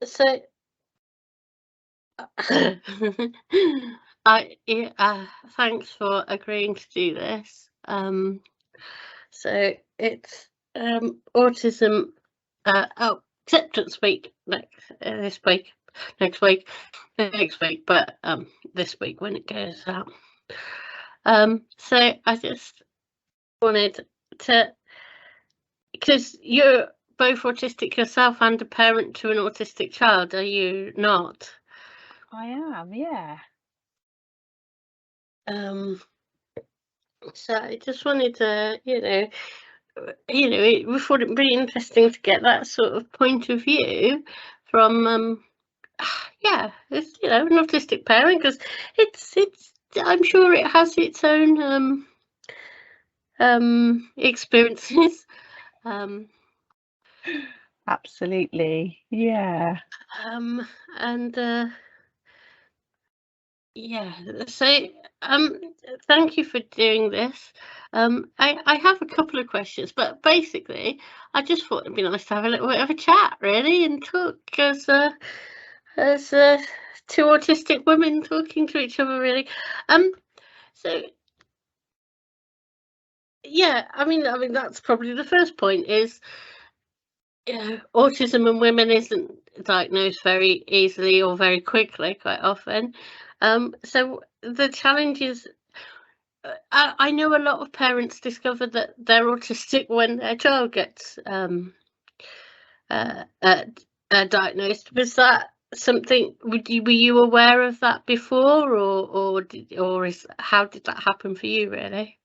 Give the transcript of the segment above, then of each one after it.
So, thanks for agreeing to do this. So it's Autism Acceptance Week this week, next week, but this week when it goes out. So I just wanted to, because you're both autistic yourself and a parent to an autistic child, are you not? I am, yeah. So I just wanted to, we thought it'd be interesting to get that sort of point of view from, yeah, it's, an autistic parent, because it's, I'm sure it has its own experiences. Absolutely, yeah. And yeah, so thank you for doing this. I have a couple of questions, but basically, I just thought it'd be nice to have a little bit of a chat, really, and talk as two autistic women talking to each other, really. So yeah, I mean that's probably the first point is, autism in women isn't diagnosed very easily or very quickly, quite often. So the challenges. I know a lot of parents discover that they're autistic when their child gets diagnosed. Was that something? Were you aware of that before, how did that happen for you, really?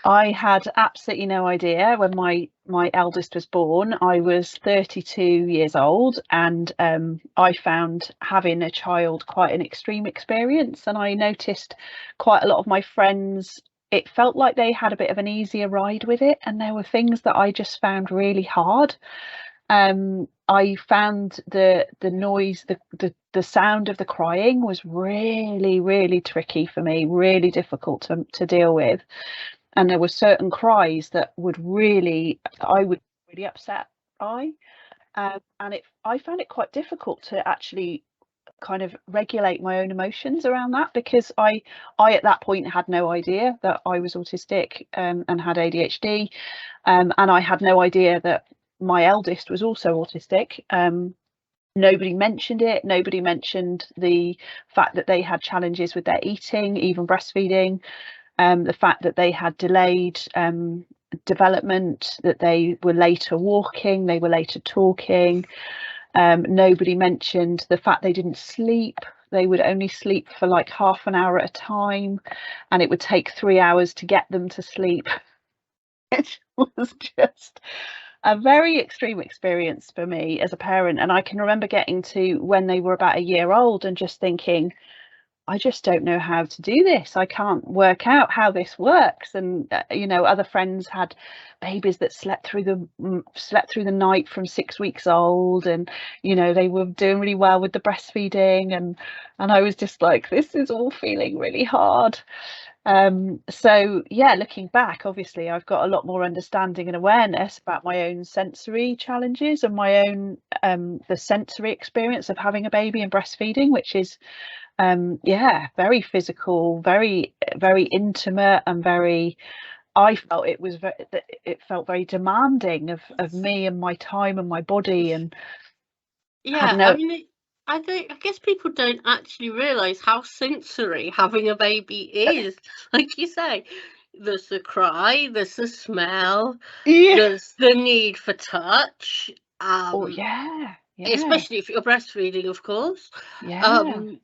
I had absolutely no idea when my eldest was born. I was 32 years old, and I found having a child quite an extreme experience. And I noticed quite a lot of my friends, it felt like they had a bit of an easier ride with it, and there were things that I just found really hard. I found the noise, the sound of the crying was really tricky for me, really difficult to deal with. And there were certain cries that I would really upset by, and I found it quite difficult to actually kind of regulate my own emotions around that, because I at that point had no idea that I was autistic, and had ADHD, and I had no idea that my eldest was also autistic. Nobody mentioned it. Nobody mentioned the fact that they had challenges with their eating, even breastfeeding, the fact that they had delayed development, that they were later walking, they were later talking. Nobody mentioned the fact they didn't sleep. They would only sleep for like half an hour at a time, and it would take 3 hours to get them to sleep. It was just a very extreme experience for me as a parent. And I can remember getting to when they were about a year old and just thinking, I just don't know how to do this. I can't work out how this works. And other friends had babies that slept through the night from 6 weeks old, and they were doing really well with the breastfeeding, and I was just like, this is all feeling really hard. So yeah, looking back, obviously I've got a lot more understanding and awareness about my own sensory challenges and my own the sensory experience of having a baby and breastfeeding, which is yeah, very physical, very intimate, and I felt it felt very demanding of me and my time and my body, and had Yeah, I no. mean, I guess people don't actually realise how sensory having a baby is. Like you say, there's the cry, there's the smell, Yeah. there's the need for touch. Oh yeah, yeah, Especially if you're breastfeeding, of course. yeah. Um,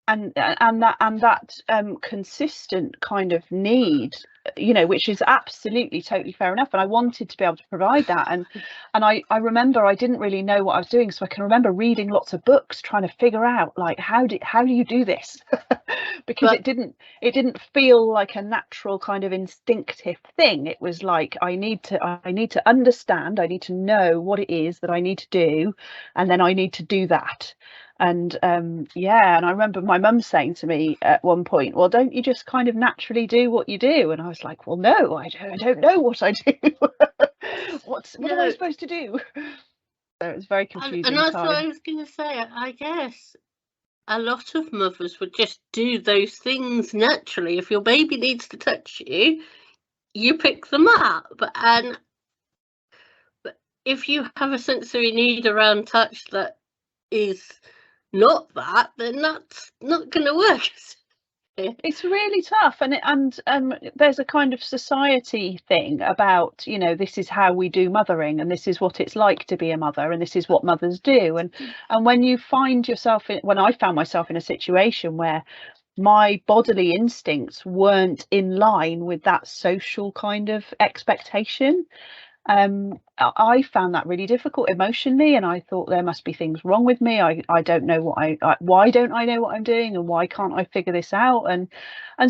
And that consistent kind of need, which is absolutely totally fair enough, and I wanted to be able to provide that. And I remember I didn't really know what I was doing, so I can remember reading lots of books trying to figure out, like, how do you do this? Because but it didn't feel like a natural kind of instinctive thing. It was like, I need to understand, I need to know what it is that I need to do, and then I need to do that. And yeah, and I remember my mum saying to me at one point, well, don't you just kind of naturally do what you do? And I was like, well, no, I don't know what I do. What am I no, supposed to do? So it was very And confusing that's what I time. was going to say. I guess a lot of mothers would just do those things naturally. If your baby needs to touch you, you pick them up. And if you have a sensory need around touch that is not that, then that's not going to work. It's really tough, and there's a kind of society thing about, you know, this is how we do mothering, and this is what it's like to be a mother, and this is what mothers do, and when you find yourself in, when I found myself in a situation where my bodily instincts weren't in line with that social kind of expectation, I found that really difficult emotionally, and I thought there must be things wrong with me. I don't know why don't I know what I'm doing, and why can't I figure this out? And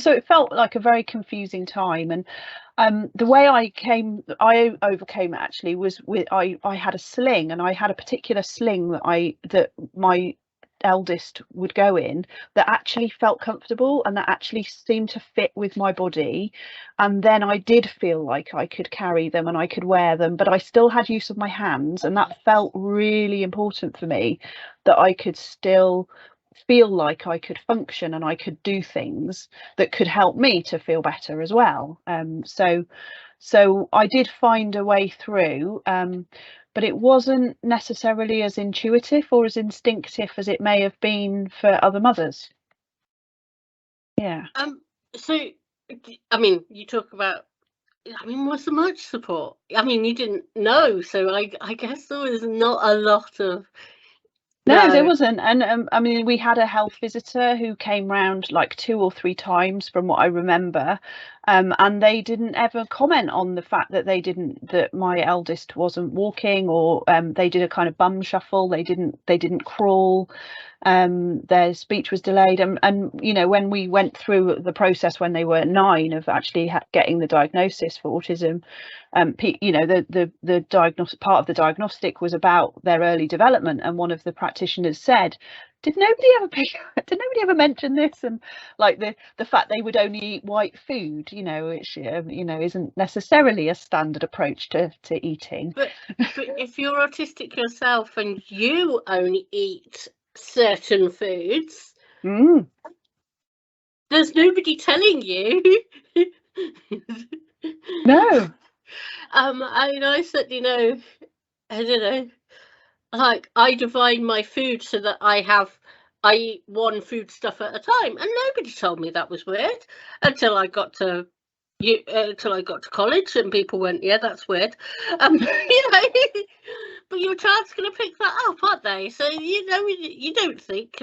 so it felt like a very confusing time. And the way I overcame it actually was with, I had a sling, and I had a particular sling that my eldest would go in, that actually felt comfortable and that actually seemed to fit with my body. And then I did feel like I could carry them and I could wear them, but I still had use of my hands, and that felt really important for me, that I could still feel like I could function and I could do things that could help me to feel better as well. So I did find a way through, but it wasn't necessarily as intuitive or as instinctive as it may have been for other mothers. Yeah. So, I mean, you talk about, I mean, was there much support? I mean, you didn't know, so I guess there was not a lot of. No, there wasn't. And I mean, we had a health visitor who came round like 2 or 3 times from what I remember, and they didn't ever comment on the fact that that my eldest wasn't walking, or they did a kind of bum shuffle. They didn't crawl. Their speech was delayed, and you know, when we went through the process when they were 9 of actually getting the diagnosis for autism, you know, the diagnostic part of the diagnostic was about their early development, and one of the practitioners said, did nobody ever mention this? And like the fact they would only eat white food, you know, which you know, isn't necessarily a standard approach to eating. But if you're autistic yourself and you only eat certain foods, there's nobody telling you. No. I certainly know. I don't know. Like, I divide my food so that I eat one food stuff at a time, and nobody told me that was weird until I got to college, and people went, "Yeah, that's weird." You know, but your child's going to pick that up, aren't they? So you know, you don't think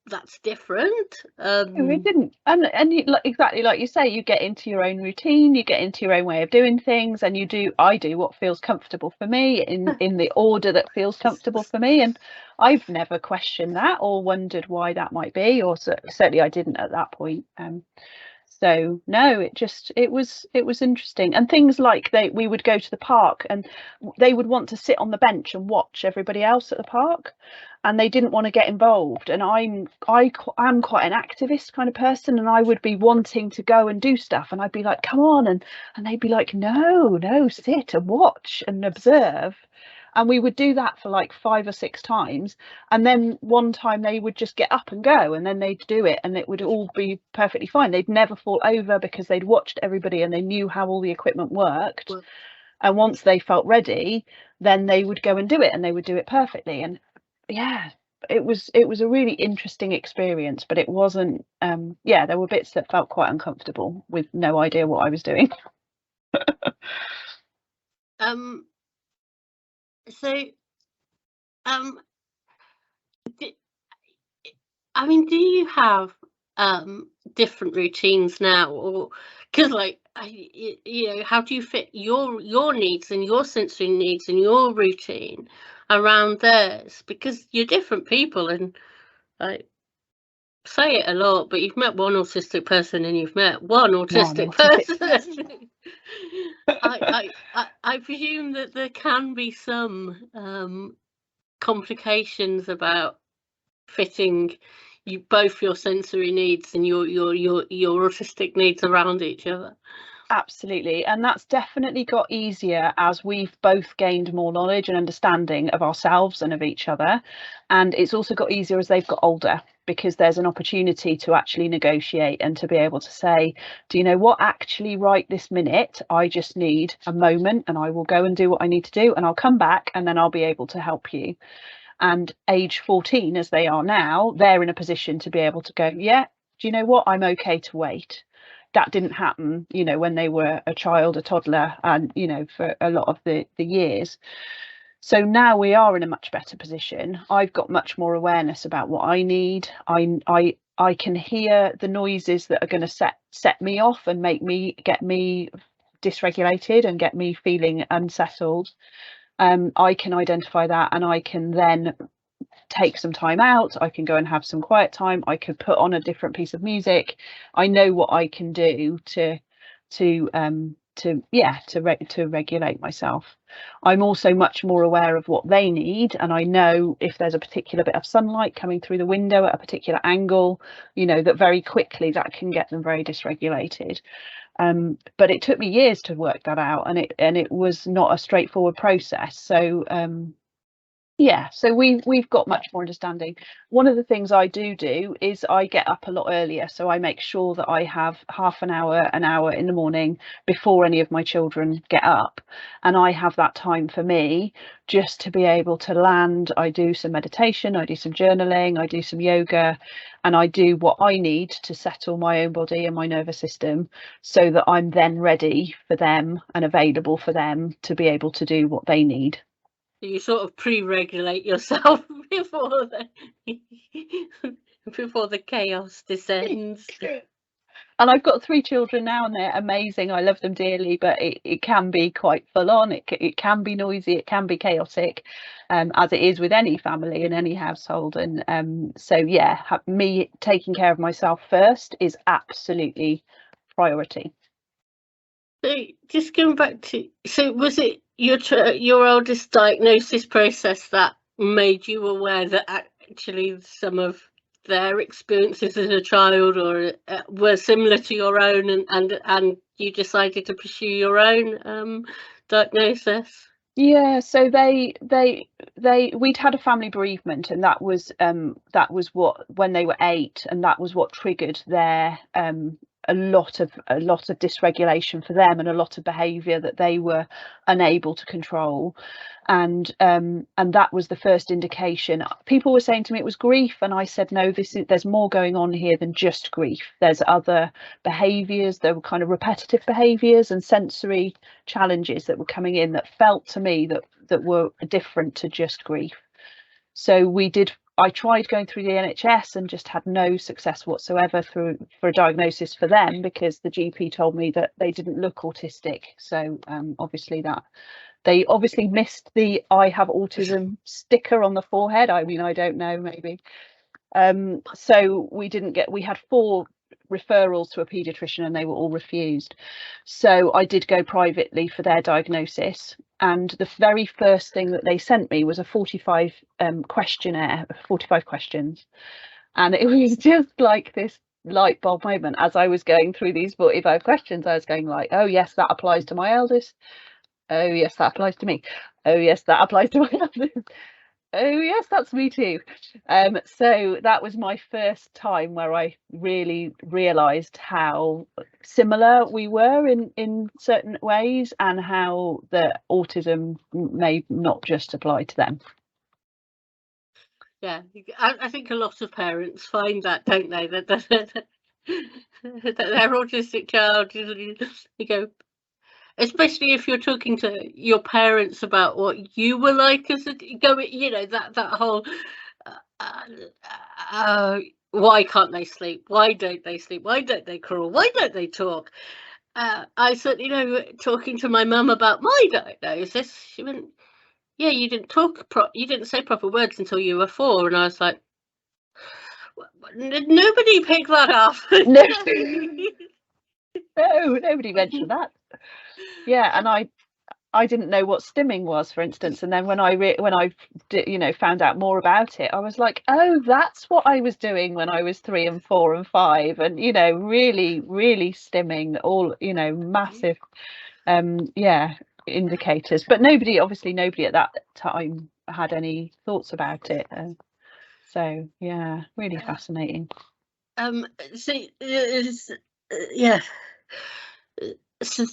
that's different. We didn't, and you, exactly like you say, you get into your own routine, you get into your own way of doing things, and I do what feels comfortable for me in the order that feels comfortable for me, and I've never questioned that or wondered why that might be, or certainly I didn't at that point. So no, it was interesting. And things like we would go to the park, and they would want to sit on the bench and watch everybody else at the park, and they didn't want to get involved. And I'm quite an activist kind of person, and I would be wanting to go and do stuff, and I'd be like, come on, and they'd be like, no, sit and watch and observe. And we would do that for like 5 or 6 times, and then one time they would just get up and go, and then they'd do it, and it would all be perfectly fine. They'd never fall over because they'd watched everybody and they knew how all the equipment worked. And once they felt ready, then they would go and do it, and they would do it perfectly. And yeah, it was a really interesting experience, but it wasn't yeah, there were bits that felt quite uncomfortable with no idea what I was doing. So, I mean, do you have different routines now, or because like you know, how do you fit your needs and your sensory needs and your routine around theirs? Because you're different people, and I say it a lot, but you've met one autistic person and you've met one autistic person. I presume that there can be some complications about fitting both your sensory needs and your autistic needs around each other. Absolutely. And that's definitely got easier as we've both gained more knowledge and understanding of ourselves and of each other. And it's also got easier as they've got older, because there's an opportunity to actually negotiate and to be able to say, do you know what, actually right this minute, I just need a moment and I will go and do what I need to do, and I'll come back and then I'll be able to help you. And age 14, as they are now, they're in a position to be able to go, yeah, do you know what, I'm okay to wait. That didn't happen, you know, when they were a child, a toddler, and, you know, for a lot of the years. So now we are in a much better position. I've got much more awareness about what I need. I can hear the noises that are going to set me off and get me dysregulated and get me feeling unsettled. I can identify that, and I can then take some time out. I can go and have some quiet time. I could put on a different piece of music. I know what I can do to regulate myself. I'm also much more aware of what they need, and I know if there's a particular bit of sunlight coming through the window at a particular angle, you know, that very quickly that can get them very dysregulated. But it took me years to work that out, and it was not a straightforward process. So yeah, so we've got much more understanding. One of the things I do is I get up a lot earlier, so I make sure that I have half an hour in the morning before any of my children get up, and I have that time for me just to be able to land. I do some meditation, I do some journaling, I do some yoga, and I do what I need to settle my own body and my nervous system, so that I'm then ready for them and available for them to be able to do what they need. You sort of pre-regulate yourself before the chaos descends. And I've got 3 children now, and they're amazing. I love them dearly, but it can be quite full on. It can be noisy, it can be chaotic, as it is with any family in any household. And so yeah, me taking care of myself first is absolutely priority. So just going back to, so was it your oldest diagnosis process that made you aware that actually some of their experiences as a child or were similar to your own, and you decided to pursue your own diagnosis? Yeah, so we'd had a family bereavement, and that was what, when they were 8, and that was what triggered their a lot of dysregulation for them, and a lot of behavior that they were unable to control. And that was the first indication. People were saying to me it was grief, and I said no, there's more going on here than just grief. There's other behaviors. There were kind of repetitive behaviors and sensory challenges that were coming in that felt to me that were different to just grief. So I tried going through the NHS and just had no success whatsoever for a diagnosis for them, because the GP told me that they didn't look autistic. So they obviously missed the I have autism sticker on the forehead. I mean, I don't know, maybe. So we had 4 referrals to a paediatrician, and they were all refused. So I did go privately for their diagnosis, and the very first thing that they sent me was a 45 questionnaire, 45 questions, and it was just like this light bulb moment. As I was going through these 45 questions, I was going like, oh yes, that applies to my eldest. Oh yes, that applies to me. Oh yes, that applies to my eldest. Oh yes, that's me too. So that was my first time where I really realized how similar we were in certain ways, and how the autism may not just apply to them. Yeah, I think a lot of parents find that, don't they, that their autistic child, you go, especially if you're talking to your parents about what you were like as a you know, that whole why can't they sleep, why don't they sleep, why don't they crawl, why don't they talk. I certainly know, talking to my mum about my diagnosis, she went, yeah, you didn't you didn't say proper words until you were 4. And I was like, nobody picked that up. No. No, nobody mentioned that. Yeah, and I didn't know what stimming was, for instance, and then when I found out more about it, I was like, oh, that's what I was doing when I was 3 and 4 and 5, and really stimming, all massive indicators. But nobody at that time had any thoughts about it, so yeah, really fascinating. See, yeah. So,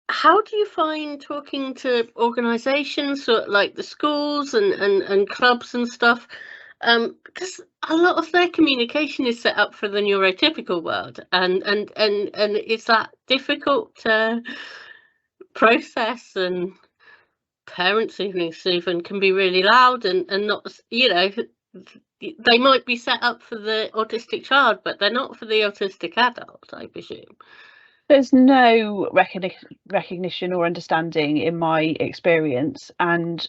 how do you find talking to organisations like the schools and clubs and stuff? Because a lot of their communication is set up for the neurotypical world, and is that difficult to process? And parents' evenings even can be really loud and not, they might be set up for the autistic child, but they're not for the autistic adult, I presume. There's no recognition or understanding in my experience, and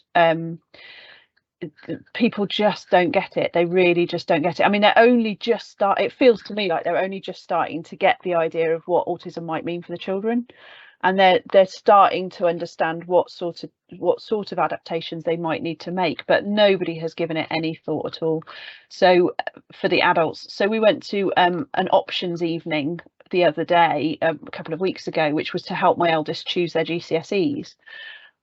people just don't get it. They really just don't get it. I mean, it feels to me like they're only just starting to get the idea of what autism might mean for the children, and they're starting to understand what sort of adaptations they might need to make, but nobody has given it any thought at all. So for the adults, we went to an options evening the other day, a couple of weeks ago, which was to help my eldest choose their GCSEs.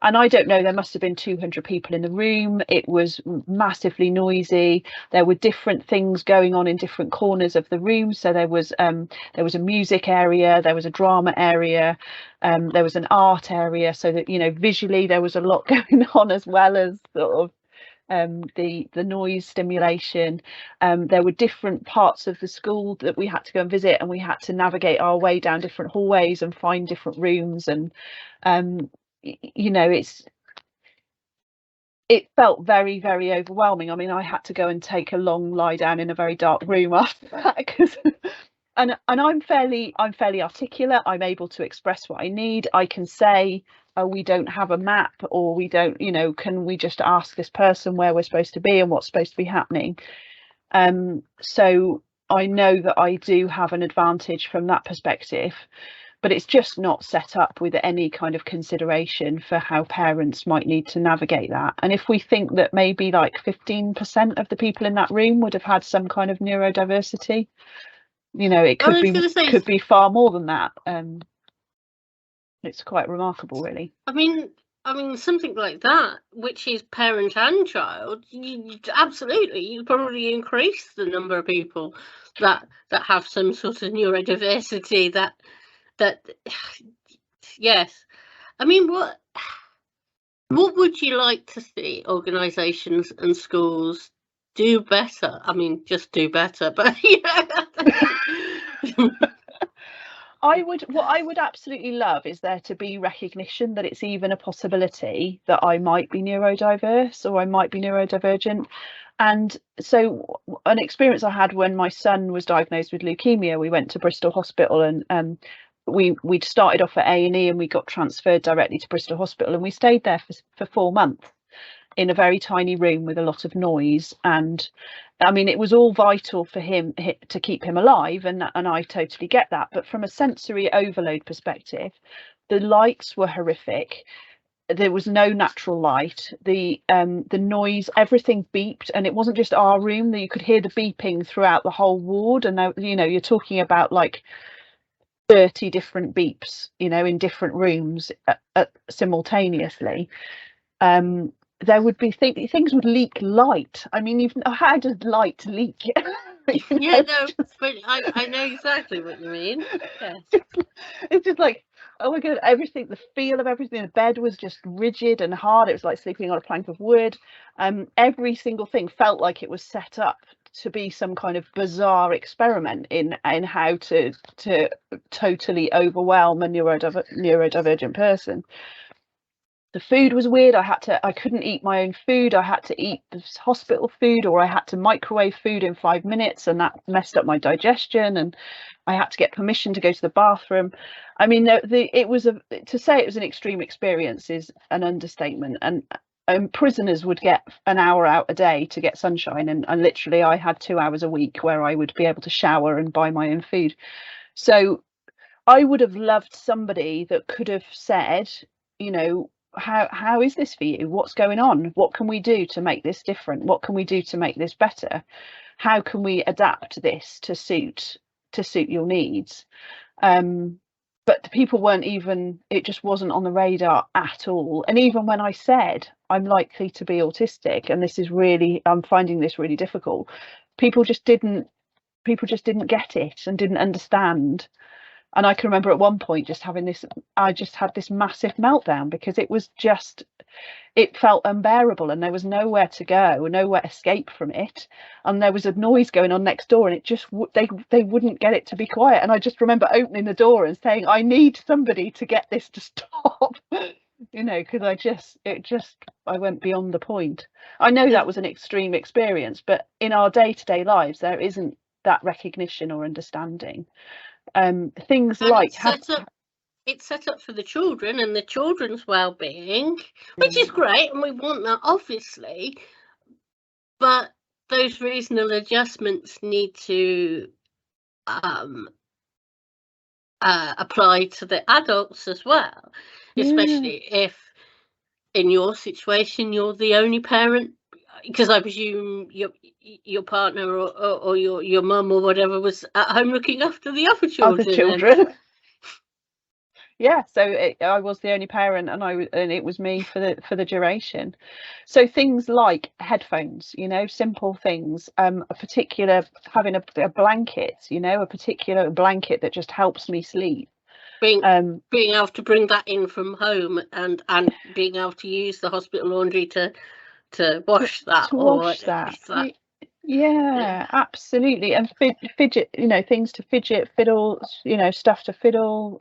And I don't know, there must have been 200 people in the room. It was massively noisy. There were different things going on in different corners of the room. So there was a music area, there was a drama area, there was an art area. So that, visually there was a lot going on, as well as sort of the noise stimulation. There were different parts of the school that we had to go and visit, and we had to navigate our way down different hallways and find different rooms, and it felt very, very overwhelming. I mean, I had to go and take a long lie down in a very dark room after that, and I'm fairly articulate. I'm able to express what I need. I can say, oh, we don't have a map, or we don't, can we just ask this person where we're supposed to be and what's supposed to be happening? So I know that I do have an advantage from that perspective, but it's just not set up with any kind of consideration for how parents might need to navigate that. And if we think that maybe like 15% of the people in that room would have had some kind of neurodiversity, it could be far more than that. It's quite remarkable, really. I mean, something like that, which is parent and child, absolutely, you probably increase the number of people that have some sort of neurodiversity. That yes. I mean, what would you like to see organisations and schools do better? I mean, just do better, but what I would absolutely love is there to be recognition that it's even a possibility that I might be neurodiverse or I might be neurodivergent. And so an experience I had when my son was diagnosed with leukemia, we went to Bristol Hospital, and we'd started off at A&E, and we got transferred directly to Bristol Hospital, and we stayed there for 4 months in a very tiny room with a lot of noise. And I mean, it was all vital for him to keep him alive, and I totally get that. But from a sensory overload perspective, the lights were horrific. There was no natural light. The noise, everything beeped, and it wasn't just our room. You could hear the beeping throughout the whole ward, and you're talking about like 30 different beeps, in different rooms simultaneously. There would be things would leak light. I mean, how does light leak? Yeah, no, but I know exactly what you mean. Yeah. It's just like, oh my god, everything, the feel of everything. The bed was just rigid and hard. It was like sleeping on a plank of wood. Every single thing felt like it was set up to be some kind of bizarre experiment in how to totally overwhelm a neurodivergent person. The food was weird. I couldn't eat my own food. I had to eat the hospital food, or I had to microwave food in 5 minutes, and that messed up my digestion, and I had to get permission to go to the bathroom. I mean, to say it was an extreme experience is an understatement. And prisoners would get an hour out a day to get sunshine, and literally I had 2 hours a week where I would be able to shower and buy my own food. So I would have loved somebody that could have said, you know, how is this for you? What's going on? What can we do to make this different? What can we do to make this better? How can we adapt this to suit your needs? But the people weren't even, it just wasn't on the radar at all. And even when I said I'm likely to be autistic and this is really, I'm finding this really difficult, people just didn't get it and didn't understand. And I can remember at one point just having this, I just had this massive meltdown because it was just, it felt unbearable and there was nowhere to go, nowhere escape from it. And there was a noise going on next door and it just, they wouldn't get it to be quiet. And I just remember opening the door and saying, I need somebody to get this to stop, you know, because I went beyond the point. I know that was an extreme experience, but in our day-to-day lives, there isn't that recognition or understanding. Things and like it's set up for the children and the children's well-being, which is great, and we want that, obviously, but those reasonable adjustments need to apply to the adults as well, especially if in your situation you're the only parent, because I presume your partner or your mum or whatever was at home looking after the other children. Yeah, so I was the only parent, and it was me for the duration. So things like headphones, you know, simple things, having a blanket, you know, a particular blanket that just helps me sleep. Being able to bring that in from home and being able to use the hospital laundry to wash that. Yeah, absolutely. And fidget, you know, things to fidget, fiddle, you know, stuff to fiddle,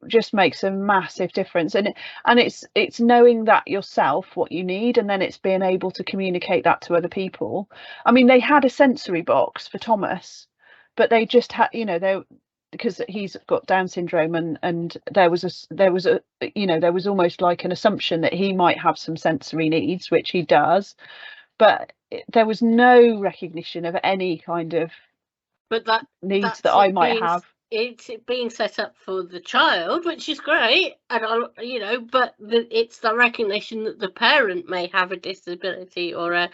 just makes a massive difference. And it's knowing that yourself, what you need, and then it's being able to communicate that to other people. I mean, they had a sensory box for Thomas, but they just had, you know, because he's got Down syndrome, and there was you know, there was almost like an assumption that he might have some sensory needs, which he does, but there was no recognition of any kind of needs that I might have. It's being set up for the child, which is great, and you know, but it's the recognition that the parent may have a disability or a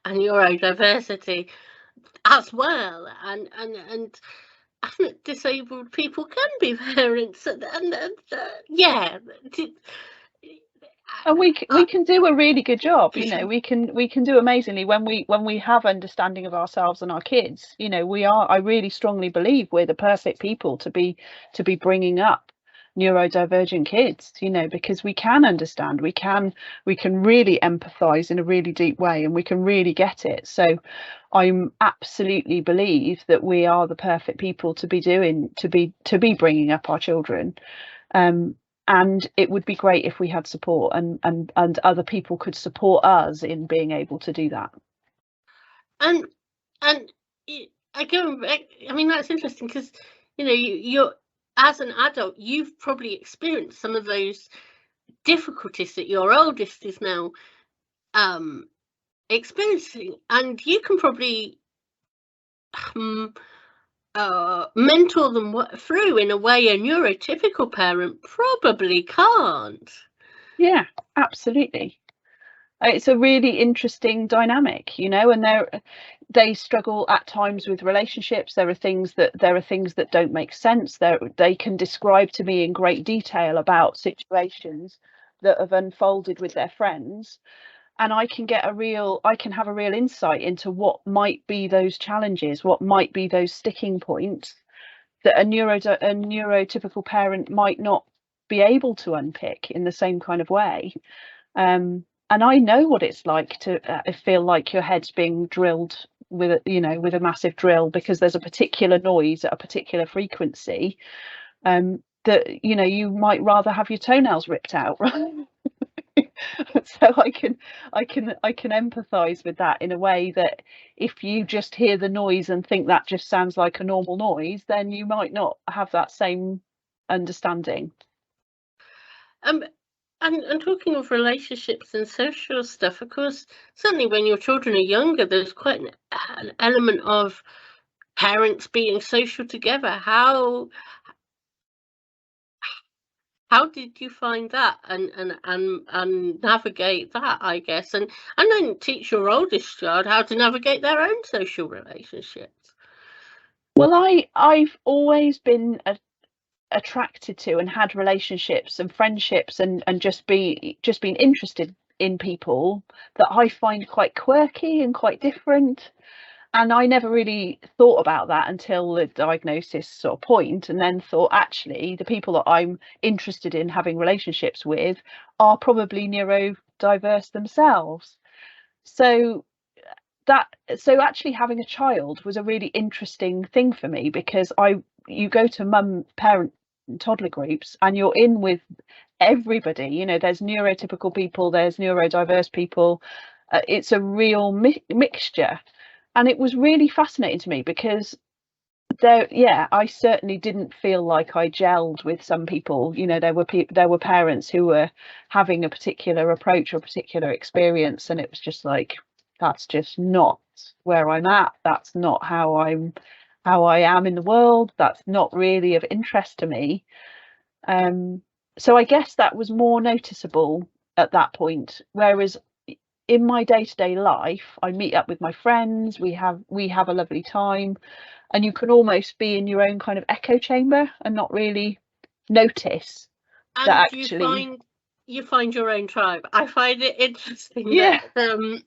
neurodiversity as well, and disabled people can be parents, and yeah. And we can do a really good job, you know. We can do amazingly when we have understanding of ourselves and our kids. You know, I really strongly believe we're the perfect people to be bringing up neurodivergent kids, you know, because we can understand, we can really empathize in a really deep way, and we can really get it. So I'm absolutely believe that we are the perfect people to be bringing up our children. And it would be great if we had support and other people could support us in being able to do that. And I mean, that's interesting because, you know, you're as an adult, you've probably experienced some of those difficulties that your oldest is now experiencing, and you can probably mentor them through in a way a neurotypical parent probably can't. Yeah, absolutely. It's a really interesting dynamic, you know, and they struggle at times with relationships. There are things that don't make sense. They can describe to me in great detail about situations that have unfolded with their friends, and I can have a real insight into what might be those challenges, what might be those sticking points that a neurotypical parent might not be able to unpick in the same kind of way. And I know what it's like to feel like your head's being drilled with a massive drill, because there's a particular noise at a particular frequency that, you know, you might rather have your toenails ripped out, right? So I can empathize with that in a way that if you just hear the noise and think that just sounds like a normal noise, then you might not have that same understanding. And talking of relationships and social stuff, of course, certainly when your children are younger, there's quite an element of parents being social together. How did you find that and navigate that, I guess, and then teach your oldest child how to navigate their own social relationships? Well, I've always been attracted to and had relationships and friendships and just been interested in people that I find quite quirky and quite different. And I never really thought about that until the diagnosis sort of point, and then thought, actually, the people that I'm interested in having relationships with are probably neurodiverse themselves. So actually having a child was a really interesting thing for me, because you go to parent and toddler groups and you're in with everybody. You know, there's neurotypical people, there's neurodiverse people. It's a real mixture. And it was really fascinating to me, because I certainly didn't feel like I gelled with some people. You know, there were parents who were having a particular approach or a particular experience, and it was just like, that's just not where I'm at. That's not how I am in the world. That's not really of interest to me. So I guess that was more noticeable at that point. Whereas in my day-to-day life, I meet up with my friends, we have a lovely time, and you can almost be in your own kind of echo chamber and not really notice that actually. You find your own tribe. I find it interesting Yeah. that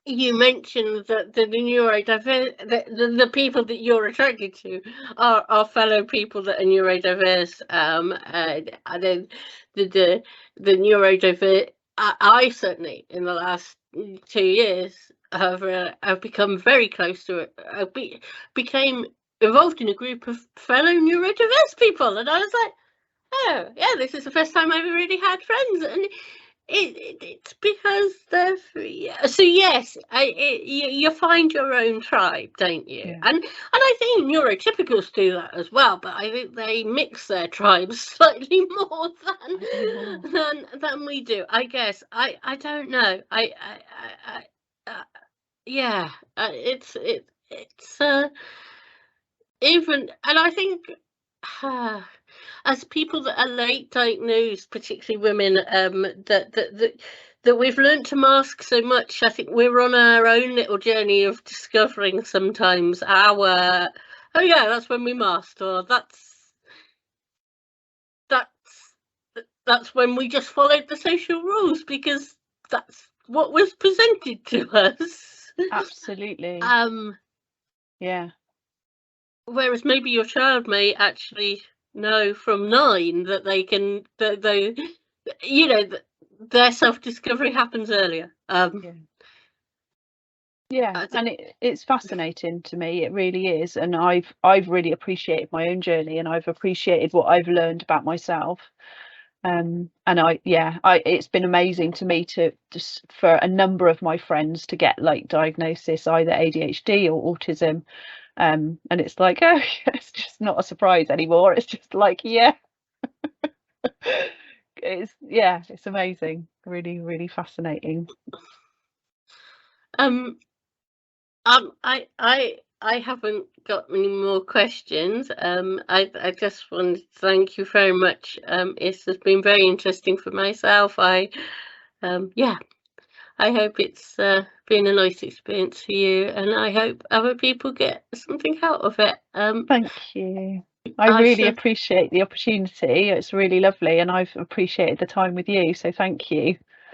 you mentioned that the neurodiverse, the people that you're attracted to are fellow people that are neurodiverse. And then the neurodiverse. I certainly, in the last 2 years, have become very close to it. Became involved in a group of fellow neurodiverse people, and I was like, oh yeah, this is the first time I've really had friends, and it's because they're free. So yes, you find your own tribe, don't you? Yeah. And I think neurotypicals do that as well, but I think they mix their tribes slightly more than we do. I guess I don't know. Yeah, it's even, and I think. As people that are late diagnosed, particularly women, that we've learned to mask so much. I think we're on our own little journey of discovering sometimes our, oh yeah, that's when we masked, or that's when we just followed the social rules because that's what was presented to us. Absolutely. Yeah. Whereas maybe your child may actually know from 9 that they can, that they, you know, their self-discovery happens earlier. Yeah, and it's fascinating to me. It really is, and I've really appreciated my own journey, and I've appreciated what I've learned about myself. And it's been amazing to me to just for a number of my friends to get like diagnosis, either ADHD or autism. And it's like, oh, it's just not a surprise anymore. It's just like, yeah. It's amazing. Really, really fascinating. I haven't got any more questions. I just want to thank you very much. It has been very interesting for myself. I hope it's been a nice experience for you, and I hope other people get something out of it. Thank you. I really appreciate the opportunity. It's really lovely, and I've appreciated the time with you, so thank you.